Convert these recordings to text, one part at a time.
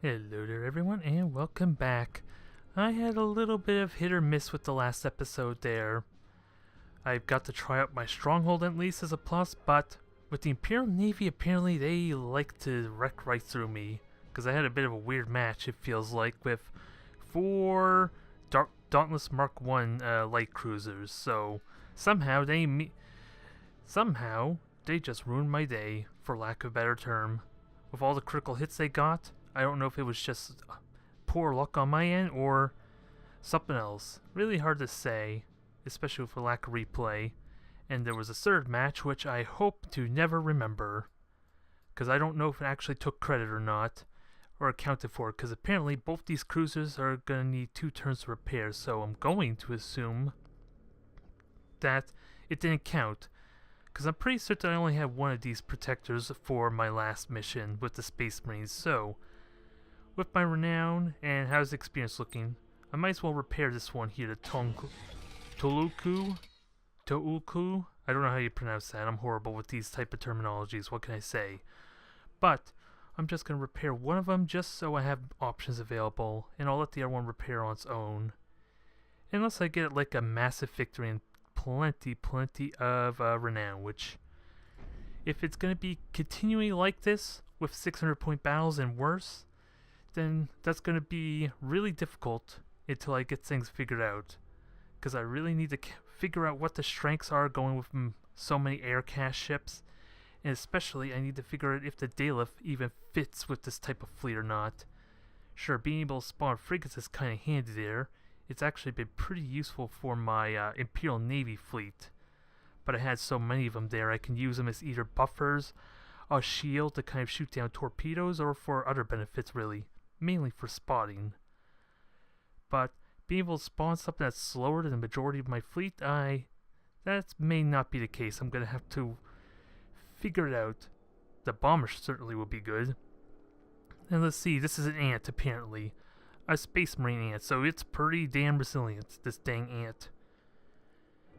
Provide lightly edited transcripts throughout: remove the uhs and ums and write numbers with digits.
Hello there everyone and welcome back. I had a little bit of hit or miss with the last episode there. I got to try out my stronghold at least as a plus, but with the Imperial Navy apparently they like to wreck right through me. Because I had a bit of a weird match, it feels like, with 4 Dauntless Mark 1 light cruisers. So somehow they just ruined my day, for lack of a better term. With all the critical hits they got, I don't know if it was just poor luck on my end or something else. Really hard to say, especially with a lack of replay. And there was a third match which I hope to never remember, because I don't know if it actually took credit or not, or accounted for, because apparently both these cruisers are going to need 2 turns to repair, so I'm going to assume that it didn't count. Because I'm pretty certain I only had one of these protectors for my last mission with the Space Marines, so with my renown and how's the experience looking, I might as well repair this one here, the Toulku. I don't know how you pronounce that. I'm horrible with these type of terminologies. What can I say? But I'm just going to repair one of them just so I have options available, and I'll let the other one repair on its own. Unless I get like a massive victory and plenty of renown, which if it's going to be continuing like this with 600-point battles and worse, then that's going to be really difficult until I get things figured out. Because I really need to figure out what the strengths are going with so many air cache ships. And especially I need to figure out if the Daleth even fits with this type of fleet or not. Sure, being able to spawn frigates is kind of handy there. It's actually been pretty useful for my Imperial Navy fleet. But I had so many of them there, I can use them as either buffers, a shield to kind of shoot down torpedoes, or for other benefits really. Mainly for spotting. But being able to spawn something that's slower than the majority of my fleet, that may not be the case. I'm going to have to figure it out. The bomber certainly will be good. And let's see, this is an ant apparently. A Space Marine ant, so it's pretty damn resilient, this dang ant.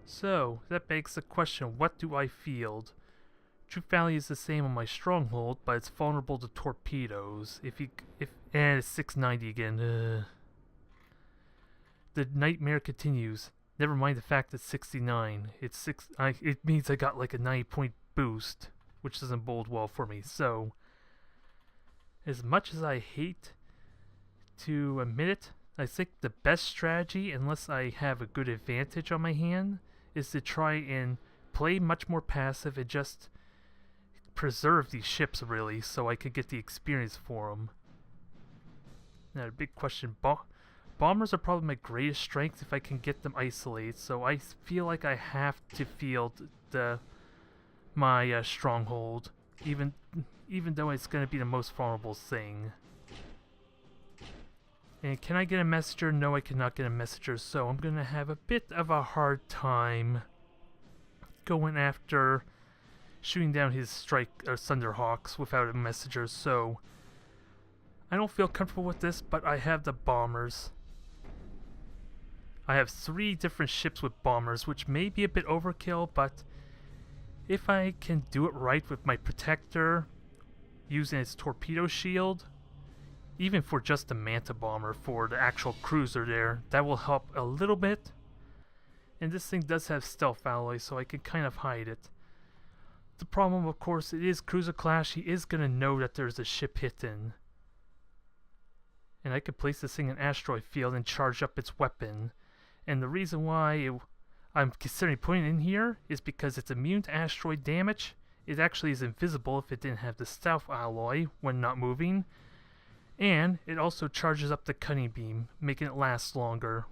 So, that begs the question, what do I field? Troop value is the same on my stronghold, but it's vulnerable to torpedoes. And it's 690 again. The nightmare continues. Never mind the fact it's 69. It means I got like a 90-point boost, which doesn't bode well for me. So, as much as I hate to admit it, I think the best strategy, unless I have a good advantage on my hand, is to try and play much more passive and just preserve these ships really, so I could get the experience for them. Now, a big question: bombers are probably my greatest strength if I can get them isolated. So I feel like I have to field my stronghold, even though it's going to be the most vulnerable thing. And can I get a messenger? No, I cannot get a messenger. So I'm going to have a bit of a hard time going after shooting down his Thunderhawks without a messenger, so I don't feel comfortable with this, but I have the bombers. I have 3 different ships with bombers, which may be a bit overkill, but if I can do it right with my protector, using its torpedo shield, even for just the Manta bomber for the actual cruiser there, that will help a little bit. And this thing does have stealth alloy, so I can kind of hide it. The problem, of course, it is cruiser class. He is going to know that there's a ship hidden. And I could place this thing in an asteroid field and charge up its weapon. And the reason why I'm considering putting it in here is because it's immune to asteroid damage. It actually is invisible if it didn't have the stealth alloy when not moving. And it also charges up the cutting beam, making it last longer,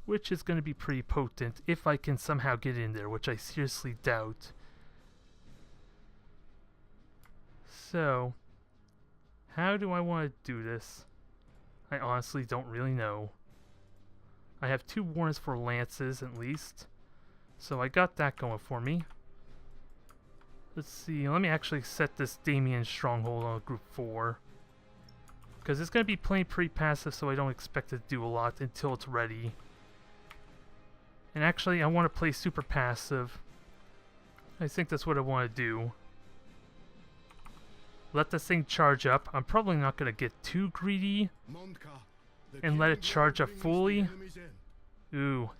which is going to be pretty potent if I can somehow get in there, which I seriously doubt. So, how do I want to do this? I honestly don't really know. I have 2 warrants for lances at least, so I got that going for me. Let's see, let me actually set this Demiurg Stronghold on group 4. Because it's going to be playing pretty passive, so I don't expect it to do a lot until it's ready. And actually, I want to play super passive. I think that's what I want to do. Let this thing charge up. I'm probably not going to get too greedy and let it charge up fully. Ooh.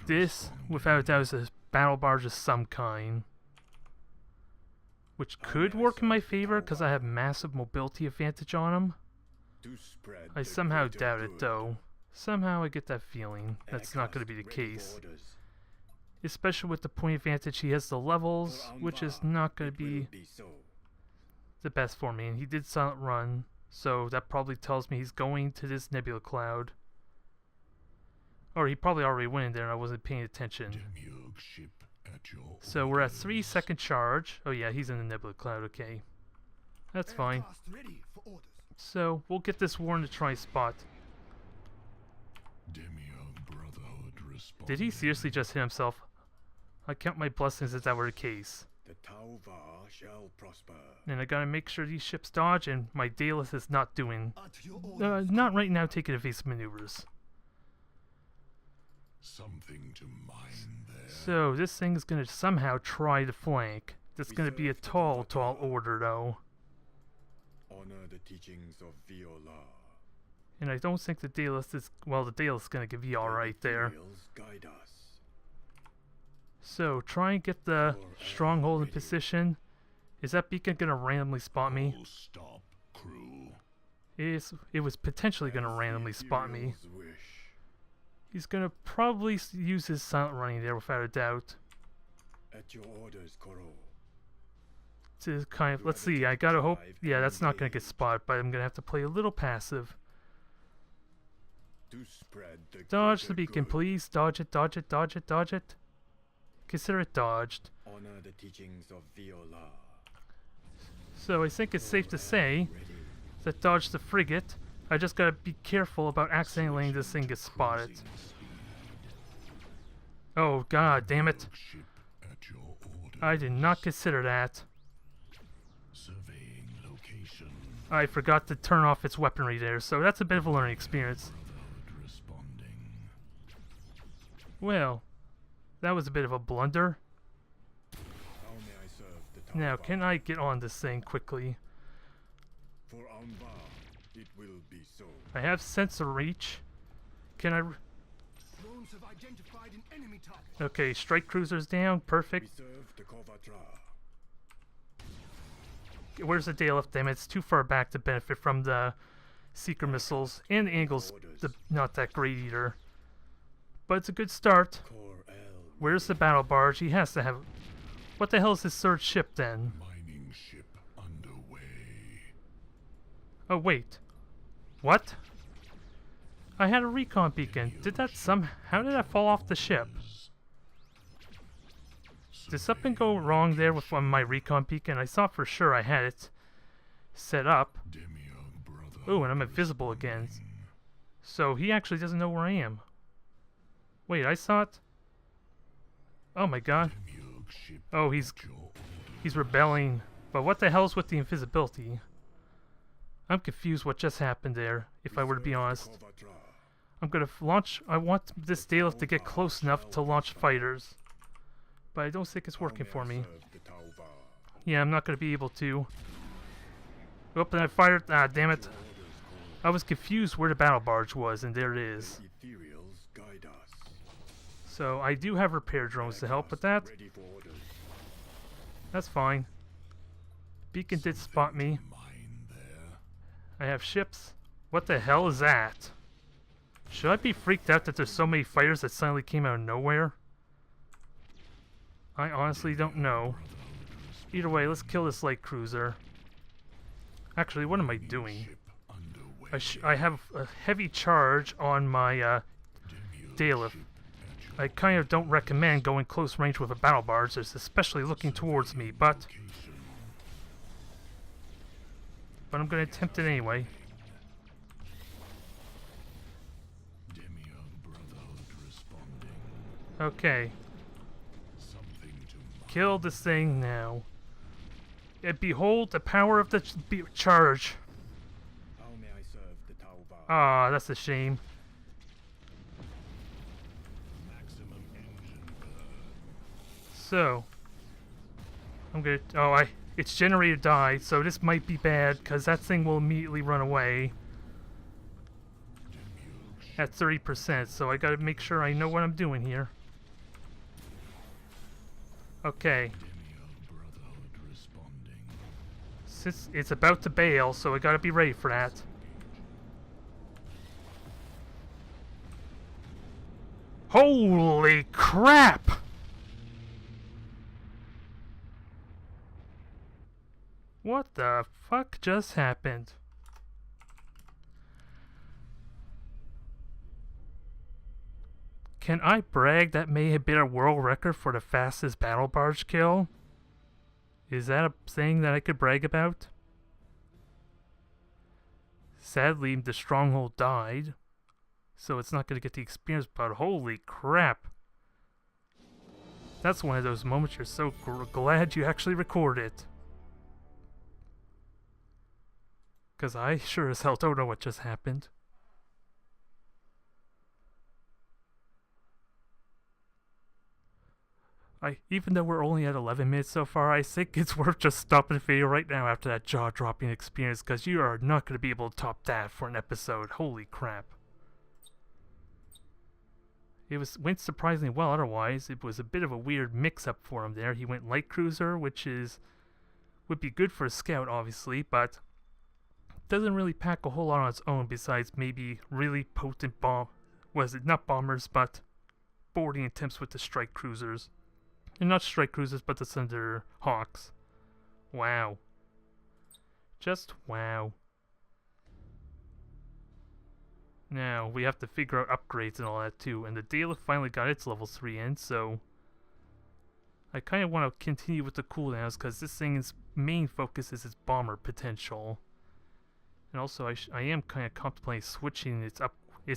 This, without a doubt, is a battle barge of some kind. Which could work in my favor because I have massive mobility advantage on him. I somehow doubt it though. Somehow I get that feeling that's not going to be the case. Especially with the point advantage, he has the levels, which is not going to be the best for me. And he did silent run, so that probably tells me he's going to this nebula cloud. Or he probably already went in there and I wasn't paying attention. So we're at 3-second charge. Oh yeah, he's in the nebula cloud, okay. That's fine. So we'll get this war in the tri-spot. Did he seriously just hit himself? I count my blessings if that were the case. And I gotta make sure these ships dodge and my Daedalus is not doing... not right now taking evasive maneuvers. Something to mine there. So this thing is gonna somehow try to flank. That's gonna be a tall order though. Honor the teachings of Viola. And I don't think the Daedalus is... well, the Daedalus is gonna be alright there. Guide us. So try and get the stronghold in position. Is that beacon gonna randomly spot me? Stop, crew. It was potentially gonna randomly spot me. He's gonna probably use his silent running there without a doubt. At your orders, Koro. To kind of, let's see, I gotta hope, yeah, that's not gonna get spotted, but I'm gonna have to play a little passive. Dodge the beacon, please. Dodge it, dodge it, dodge it, dodge it. Consider it dodged. Honor the teachings of Viola. So I think it's safe to say that dodge the frigate. I just gotta be careful about accidentally letting this thing get spotted. Oh god damn it. I did not consider that. I forgot to turn off its weaponry there, so that's a bit of a learning experience. Well, that was a bit of a blunder. Now, can I get on this thing quickly? It will be so. I have sensor reach. Can I... Drones have identified an enemy target. Okay, strike cruisers down. Perfect. Where's the Daedalus? Damn it, it's too far back to benefit from the seeker missiles. And the angle's not that great either. But it's a good start. Where's the battle barge? He has to have... What the hell is his third ship then? Mining ship underway. Oh wait. What? I had a recon beacon. Did that how did that fall off the ship? Did something go wrong there with my recon beacon? I thought for sure I had it set up. Oh, and I'm invisible again. So he actually doesn't know where I am. Wait, I saw it. Oh my god. Oh, he's rebelling. But what the hell's with the invisibility? I'm confused what just happened there, if I were to be honest. I'm gonna launch... I want this Daedalus to get close enough to launch fighters. But I don't think it's working for me. Yeah, I'm not gonna be able to. Oh, and I fired... Ah, damn it. I was confused where the battle barge was, and there it is. So, I do have repair drones to help with that. That's fine. Beacon did spot me. I have ships. What the hell is that? Should I be freaked out that there's so many fighters that suddenly came out of nowhere? I honestly don't know. Either way, let's kill this light cruiser. Actually, what am I doing? I have a heavy charge on my Daedalus. I kind of don't recommend going close range with a battle barge, especially looking towards me, but I'm going to attempt it anyway. Okay. Kill this thing now. And behold the power of the charge. Ah, that's a shame. So, I'm gonna... Oh, its generator died, so this might be bad, because that thing will immediately run away at 30%, so I gotta make sure I know what I'm doing here. Okay. Demiurg Brotherhood responding. Since it's about to bail, so I gotta be ready for that. Holy crap! What the fuck just happened? Can I brag that may have been a world record for the fastest battle barge kill? Is that a thing that I could brag about? Sadly, the Stronghold died, so it's not going to get the experience, but holy crap. That's one of those moments you're so glad you actually record it. Because I sure as hell don't know what just happened. Even though we're only at 11 minutes so far, I think it's worth just stopping the video right now after that jaw-dropping experience, because you are not going to be able to top that for an episode. Holy crap. It went surprisingly well otherwise. It was a bit of a weird mix-up for him there. He went light cruiser, which would be good for a scout, obviously, but doesn't really pack a whole lot on its own besides maybe really potent not bombers, but boarding attempts with the strike cruisers. And not strike cruisers, but the Thunder Hawks. Wow. Just wow. Now, we have to figure out upgrades and all that too. And the Daleth finally got its level 3 in, so I kind of want to continue with the cooldowns, because this thing's main focus is its bomber potential. And also, I am kind of contemplating switching its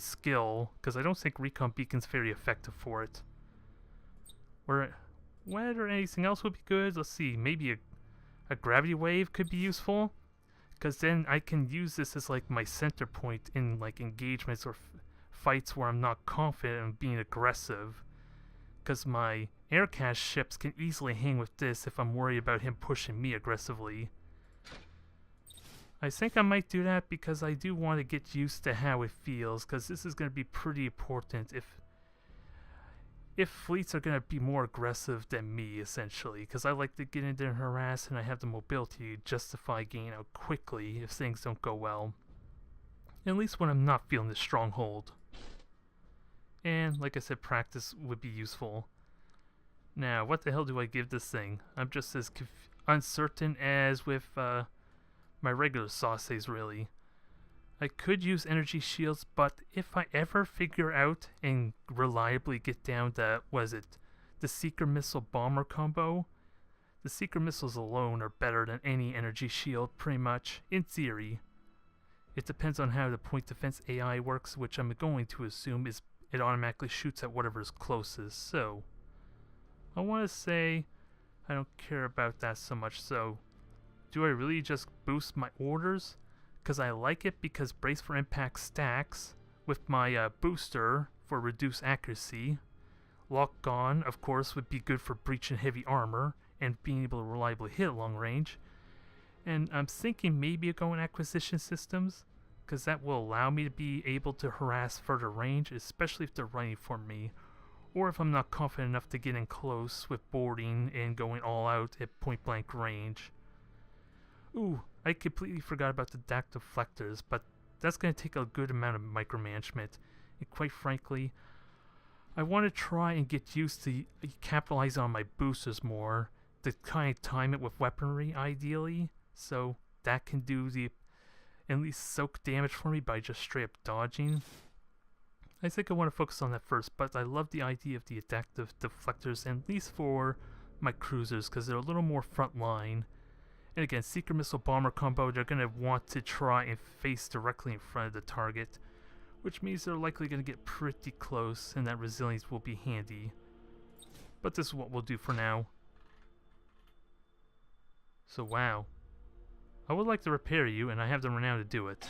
skill, because I don't think Recon Beacon's very effective for it. Whether anything else would be good, let's see, maybe a gravity wave could be useful, because then I can use this as like my center point in like engagements or fights where I'm not confident in being aggressive, because my air cache ships can easily hang with this if I'm worried about him pushing me aggressively. I think I might do that because I do want to get used to how it feels, because this is going to be pretty important if fleets are going to be more aggressive than me, essentially, because I like to get in there and harass, and I have the mobility to justify getting out quickly if things don't go well. At least when I'm not feeling the stronghold. And, like I said, practice would be useful. Now, what the hell do I give this thing? I'm just as uncertain as with my regular sauces, really. I could use energy shields, but if I ever figure out and reliably get down the Seeker Missile Bomber combo, the Seeker Missiles alone are better than any energy shield, pretty much, in theory. It depends on how the point defense AI works, which I'm going to assume is it automatically shoots at whatever's closest, so I want to say I don't care about that so much, so do I really just boost my orders? Because I like it because Brace for Impact stacks with my booster for reduced accuracy. Lock On, of course, would be good for breach and heavy armor and being able to reliably hit at long range. And I'm thinking maybe going acquisition systems, because that will allow me to be able to harass further range, especially if they're running for me, or if I'm not confident enough to get in close with boarding and going all out at point blank range. Ooh, I completely forgot about the DAC deflectors, but that's going to take a good amount of micromanagement. And quite frankly, I want to try and get used to capitalize on my boosters more, to kind of time it with weaponry, ideally, so that can do at least soak damage for me by just straight up dodging. I think I want to focus on that first, but I love the idea of the adaptive deflectors, at least for my cruisers, because they're a little more front line. And again, Seeker Missile Bomber combo, they're going to want to try and face directly in front of the target, which means they're likely going to get pretty close, and that resilience will be handy. But this is what we'll do for now. So wow. I would like to repair you, and I have the renown to do it.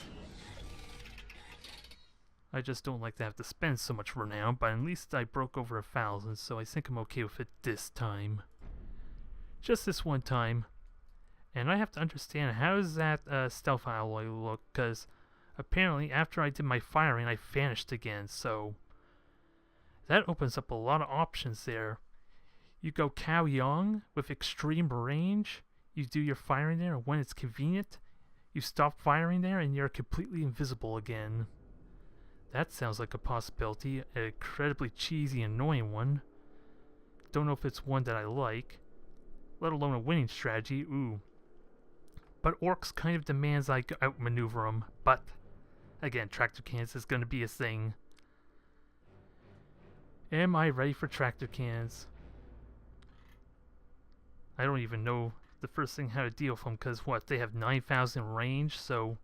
I just don't like to have to spend so much renown, but at least I broke over 1,000, so I think I'm okay with it this time. Just this one time. And I have to understand, how does that stealth alloy look? Because apparently after I did my firing, I vanished again. So that opens up a lot of options there. You go Cow Young with extreme range. You do your firing there, and when it's convenient, you stop firing there and you're completely invisible again. That sounds like a possibility. An incredibly cheesy, annoying one. Don't know if it's one that I like, let alone a winning strategy. Ooh. But Orks kind of demands I outmaneuver them. But, again, tractor cannons is going to be a thing. Am I ready for tractor cannons? I don't even know the first thing how to deal with them, because what, they have 9,000 range, so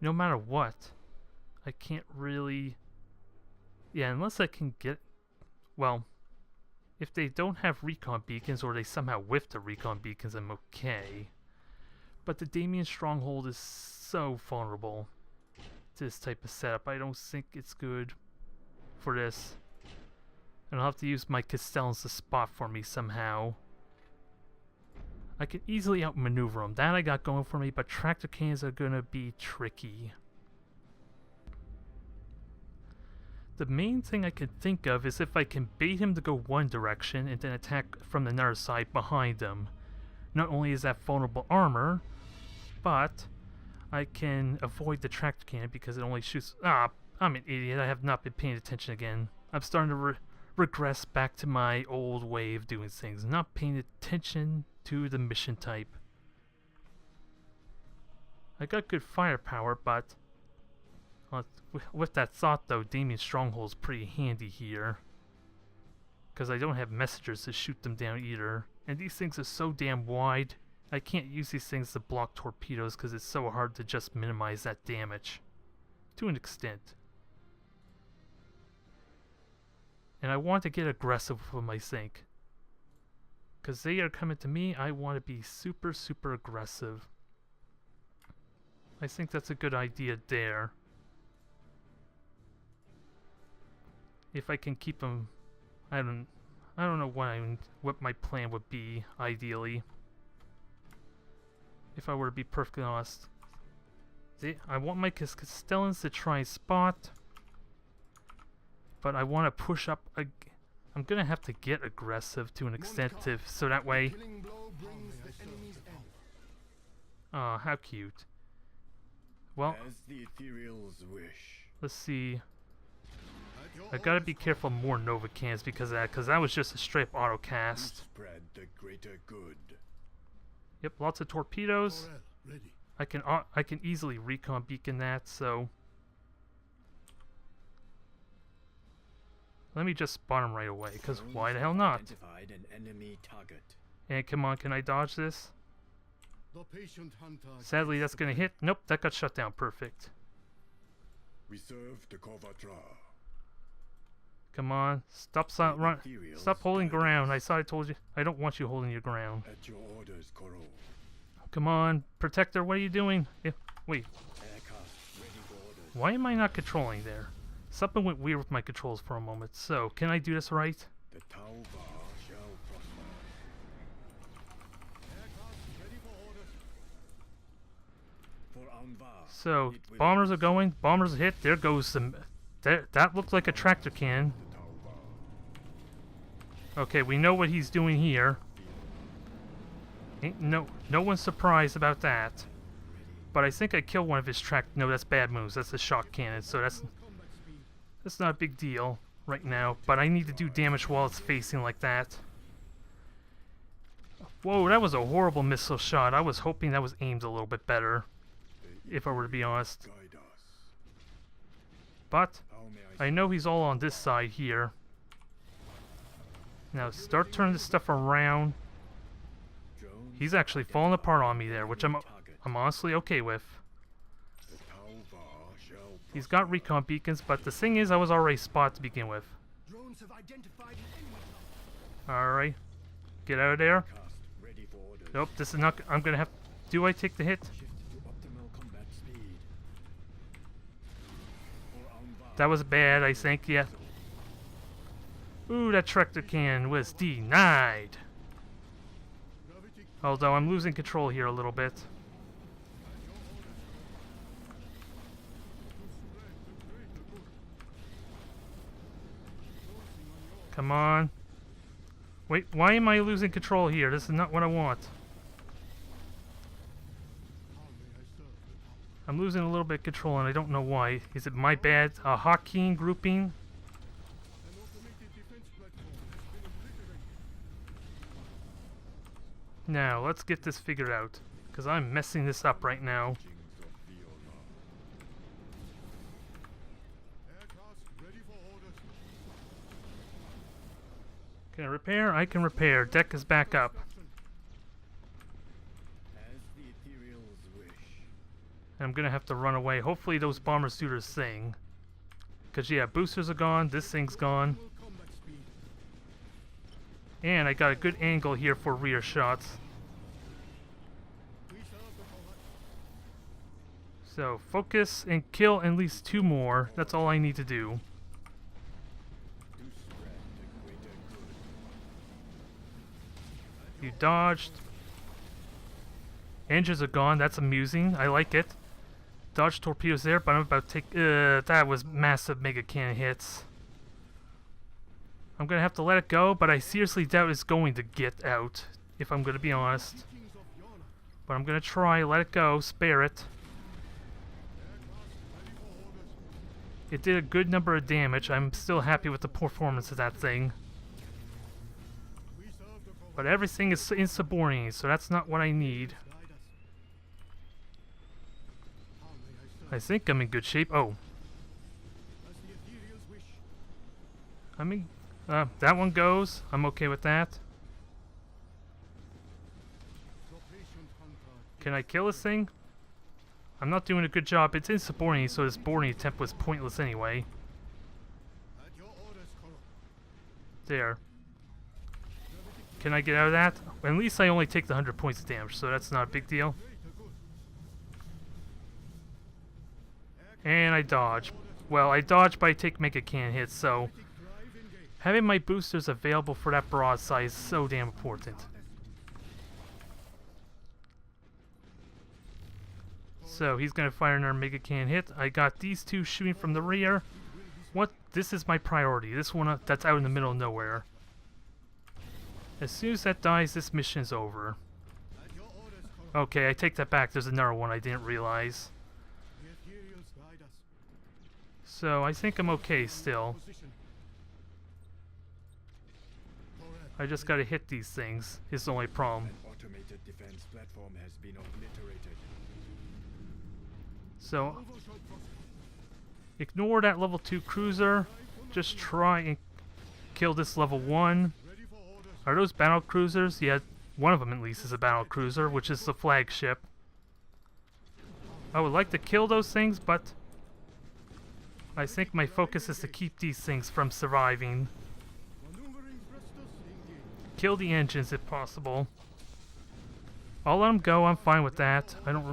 no matter what, I can't really, yeah, unless I can get, well, if they don't have recon beacons or they somehow whiff the recon beacons, I'm okay. But the Demiurg Stronghold is so vulnerable to this type of setup. I don't think it's good for this. And I'll have to use my Castellans to spot for me somehow. I can easily outmaneuver them. That I got going for me, but tractor cannons are going to be tricky. The main thing I can think of is if I can bait him to go one direction and then attack from the other side behind him. Not only is that vulnerable armor, but I can avoid the tractor cannon because it only shoots... Ah, I'm an idiot. I have not been paying attention again. I'm starting to regress back to my old way of doing things. Not paying attention to the mission type. I got good firepower, but with that thought though, Demiurg Stronghold is pretty handy here. Because I don't have messengers to shoot them down either. And these things are so damn wide, I can't use these things to block torpedoes because it's so hard to just minimize that damage. To an extent. And I want to get aggressive with them, I think. Because they are coming to me, I want to be super, super aggressive. I think that's a good idea there. If I can keep them... I don't know what my plan would be, ideally. If I were to be perfectly honest. I want my Castellans to try and spot. But I want to push up... I'm going to have to get aggressive to an extent so that way... Oh, how cute. Well, As the ethereals wish. Let's see. I gotta be careful more Nova cans because of that, because that was just a straight auto cast. Spread the greater good. Yep, lots of torpedoes. I can easily recon beacon that, so let me just spot him right away, because why the hell not? Identified an enemy target. And come on, can I dodge this? Sadly, that's gonna hit. Nope, that got shut down. Perfect. We serve the Kovatra. Come on, stop stop holding ground. I told you, I don't want you holding your ground. At your orders, Koro. Come on, Protector, what are you doing? Yeah, wait, Aircraft ready for orders. why am I not controlling there? Something went weird with my controls for a moment. So, can I do this right? The Tauva shall prosper. Aircraft ready for orders. For Anvar. So, bombers are going, bombers hit, there goes some... That looked like a tractor cannon. Okay, we know what he's doing here. Ain't no one's surprised about that. But I think I killed one of his no, that's bad moves. That's a shock cannon, so that's not a big deal right now. But I need to do damage while it's facing like that. Whoa, that was a horrible missile shot. I was hoping that was aimed a little bit better, if I were to be honest. But I know he's all on this side here. Now start turning this stuff around. He's actually falling apart on me there, which I'm honestly okay with. He's got recon beacons, but the thing is, I was already spotted to begin with. Alright. Get out of there. Nope, this is not... I'm gonna have... Do I take the hit? That was bad, I think, yeah. Ooh, that tractor cannon was denied. Although I'm losing control here a little bit. Come on. Wait, why am I losing control here? This is not what I want. I'm losing a little bit of control and I don't know why. Is it my bad hotkeying grouping? Now, let's get this figured out. Because I'm messing this up right now. Teachings of Viola. Can I repair? I can repair. Deck is back up. As the ethereals wish. I'm gonna have to run away. Hopefully those bombers do their thing. Cause yeah, boosters are gone, this thing's gone. And I got a good angle here for rear shots. So focus and kill at least 2 more. That's all I need to do. To spread the greater good. You dodged. Engines are gone, that's amusing. I like it. Dodge torpedoes there, but I'm about to take... that was massive mega cannon hits. I'm gonna have to let it go, but I seriously doubt it's going to get out, if I'm gonna be honest. But I'm gonna try, let it go, spare it. It did a good number of damage. I'm still happy with the performance of that thing. But everything is insubordinate, so that's not what I need. I think I'm in good shape. Oh. I mean, that one goes. I'm okay with that. Can I kill this thing? I'm not doing a good job. It's insubordinate, so this boarding attempt was pointless anyway. There. Can I get out of that? At least I only take the 100 points of damage, so that's not a big deal. And I dodge. Well, I dodge, but I take mega cannon hits, so having my boosters available for that broadside is so damn important. So he's gonna fire another mega cannon hit. I got these two shooting from the rear. What? This is my priority. This one that's out in the middle of nowhere. As soon as that dies, this mission is over. Okay, I take that back. There's another one I didn't realize. So I think I'm okay still. I just gotta hit these things. Is the only problem. An automated defense platform has been obliterated. So ignore that level 2 cruiser. Just try and kill this level 1. Are those battle cruisers? Yeah, one of them at least is a battle cruiser, which is the flagship. I would like to kill those things, but I think my focus is to keep these things from surviving. Kill the engines if possible. I'll let them go, I'm fine with that. I don't...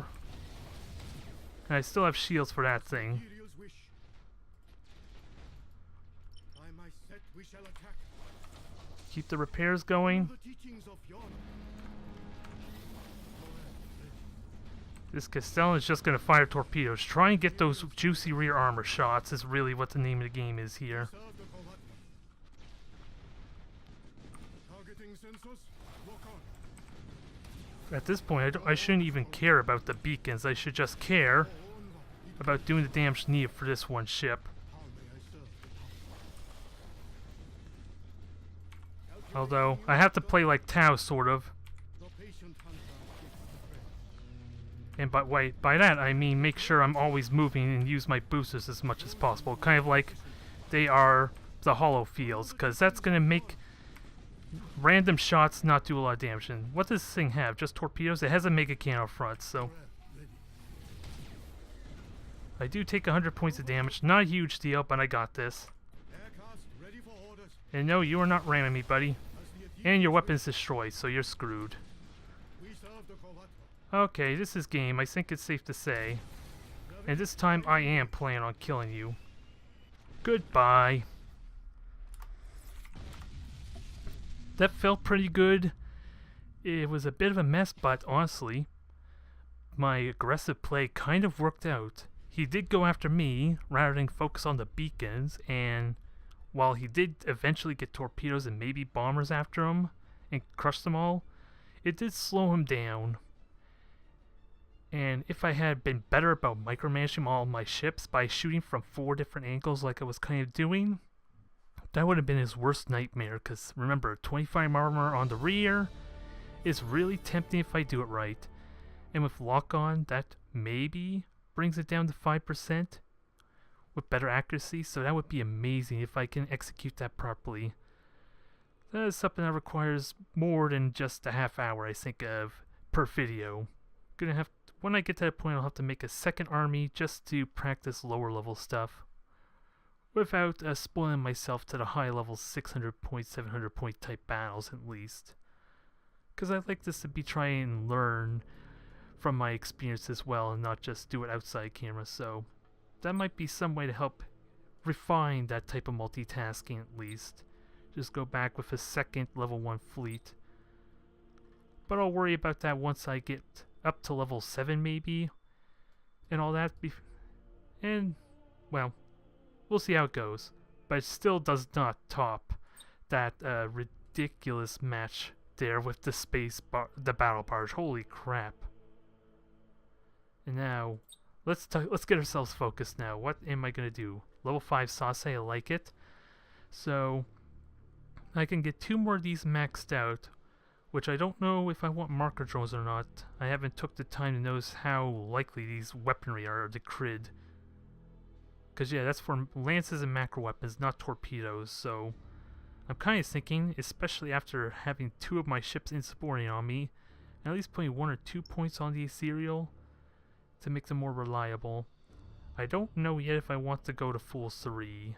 And I still have shields for that thing. Keep the repairs going. This Castellan is just going to fire torpedoes. Try and get those juicy rear armor shots is really what the name of the game is here. At this point, I shouldn't even care about the beacons. I should just care about doing the damage needed for this one ship. Although, I have to play like Tau, sort of. And by that, I mean make sure I'm always moving and use my boosters as much as possible. Kind of like they are the hollow fields, because that's going to make random shots not do a lot of damage. And what does this thing have? Just torpedoes? It has a mega cannon up front, so... I do take 100 points of damage. Not a huge deal, but I got this. And no, you are not ramming me, buddy. And your weapon's destroyed, so you're screwed. Okay, this is game. I think it's safe to say. And this time I am planning on killing you. Goodbye. That felt pretty good. It was a bit of a mess, but honestly, my aggressive play kind of worked out. He did go after me rather than focus on the beacons, and while he did eventually get torpedoes and maybe bombers after him and crush them all, it did slow him down. And if I had been better about micromanaging all my ships by shooting from 4 different angles like I was kind of doing, that would have been his worst nightmare, because remember, 25 armor on the rear is really tempting if I do it right. And with lock-on, that maybe brings it down to 5% with better accuracy, so that would be amazing if I can execute that properly. That is something that requires more than just a half hour, I think, of per video. When I get to that point, I'll have to make a second army just to practice lower level stuff without spoiling myself to the high level 600 point, 700 point type battles at least. Because I'd like this to be trying and learn from my experience as well and not just do it outside camera, so that might be some way to help refine that type of multitasking at least. Just go back with a second level 1 fleet. But I'll worry about that once I get up to level 7 maybe, and all that. And, well, we'll see how it goes. But it still does not top that ridiculous match there with the battle barge. Holy crap. And now, let's get ourselves focused now. What am I going to do? Level 5 Sase, I like it. So, I can get 2 more of these maxed out, which I don't know if I want marker drones or not. I haven't took the time to notice how likely these weaponry are to crit. Because yeah, that's for lances and macro weapons, not torpedoes, so I'm kind of thinking, especially after having 2 of my ships insubordinate on me, at least putting 1 or 2 points on the ethereal to make them more reliable. I don't know yet if I want to go to full 3,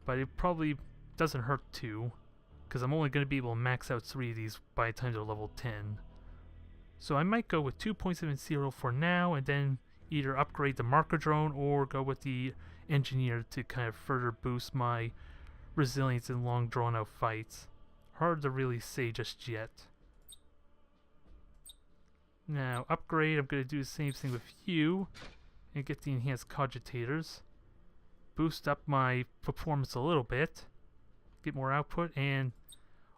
but it probably doesn't hurt to, because I'm only going to be able to max out 3 of these by the time they're level 10. So I might go with 2.70 for now, and then either upgrade the marker drone or go with the engineer to kind of further boost my resilience in long drawn out fights. Hard to really say just yet. Now, upgrade, I'm going to do the same thing with you and get the enhanced cogitators. Boost up my performance a little bit. Get more output, and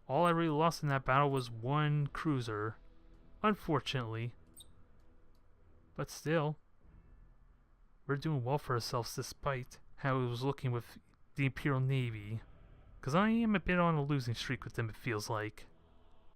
all I really lost in that battle was 1 cruiser. Unfortunately. But still, we're doing well for ourselves despite how it was looking with the Imperial Navy. Because I am a bit on a losing streak with them, it feels like.